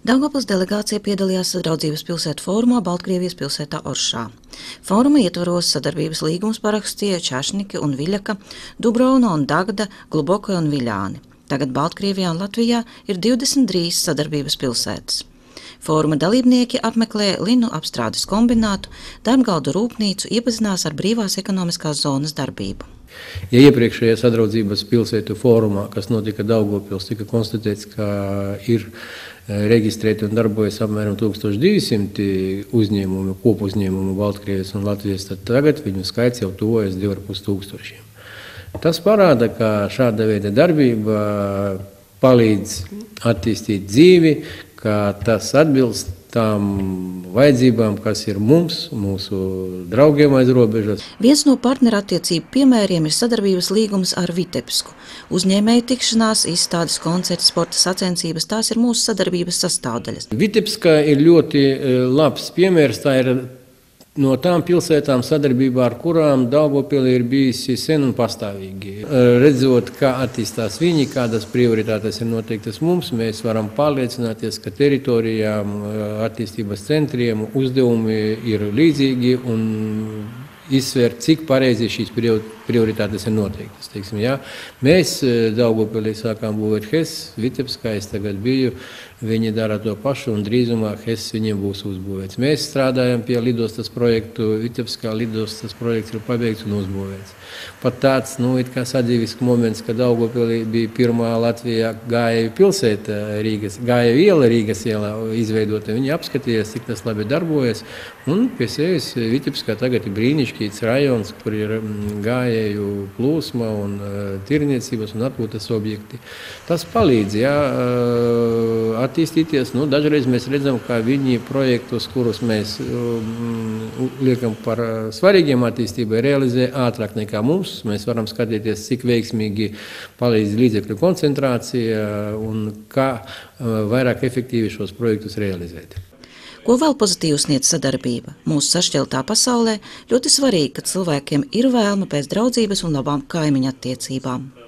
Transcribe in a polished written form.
Daugavpils delegācija piedalījās Sadraudzības pilsētu fórumā Baltkrievijas pilsētā Oršā. Fóruma ietvaros sadarbības līgumus parakstīja Čašniki un Viļaka, Dubrovna un Dagda, Gluboka un Viļāni. Tagad Baltkrievijā un Latvijā ir 23 sadarbības pilsētas. Fóruma dalībnieki apmeklē linu apstrādes kombinātu, Darbgaldu rūpnīcu, iepazinās ar brīvās ekonomiskās zonas darbību. Ja iepriekšējā sadraudzības pilsētu fórumā, kas notika Daugavpils, tika konstatēts, ka ir reģistrēti un darbojas apmēram 1200 uzņēmumu, kopuzņēmumu Baltkrievijas un Latvijas, tad tagad viņu skaits jau tuvojas 2500. Tas parāda, ka šāda veida darbība palīdz attīstīt dzīvi, ka tas atbilst tām vajadzībām, kas ir mums, mūsu draugiem aiz robežas. Viens no partnerattiecību piemēriem ir sadarbības līgums ar Vitebsku. Uzņēmēju tikšanās, izstādes, koncerti, sporta sacensības, tās ir mūsu sadarbības sastāvdaļas. Vitebska ir ļoti labs piemērs, tā ir no tām pilsētām sadarbībā, ar kurām Daugavpilī ir bijusi sen un pastāvīgi. Redzot, kā attīstās viņi, kādas prioritātes ir noteiktas mums, mēs varam pārliecināties, ka teritorijām, attīstības centriem uzdevumi ir līdzīgi un izsvērt, cik pareizi šīs prioritātes ir noteiktas. Teiksim, ja? Mēs Daugavpilī sākām būvēt HES, Vitebskā es tagad biju, viņi dara to pašu un drīzumā HES viņiem būs uzbūvēts. Mēs strādājam pie lidostas projektu, Vitebskā lidostas projekts ir pabeigts un uzbūvēts. Pat tāds, it kā sadzīvisks moments, kad Daugavpilī bija pirmā Latvijā gājēju pilsēta gājēju iela Rīgas ielā izveidota. Viņi apskatījās, cik tas labi darbojas, un pie sevis Vitebskā tagad ir brīnišķīgs rajons, kur ir gājēju plūsma un tirniecības un atpūtas objekti. Tas palīdz, attīstīties. Dažreiz mēs redzam, ka viņi projektus, kurus mēs liekam par svarīgiem attīstībai, realizē ātrāk nekā mums. Mēs varam skatīties, cik veiksmīgi palīdz līdzekļu koncentrācija un kā vairāk efektīvi šos projektus realizēt. Ko vēl pozitīvi sniedz sadarbība? Mūsu sašķeltā pasaulē ļoti svarīgi, ka cilvēkiem ir vēlme pēc draudzības un labām kaimiņu attiecībām.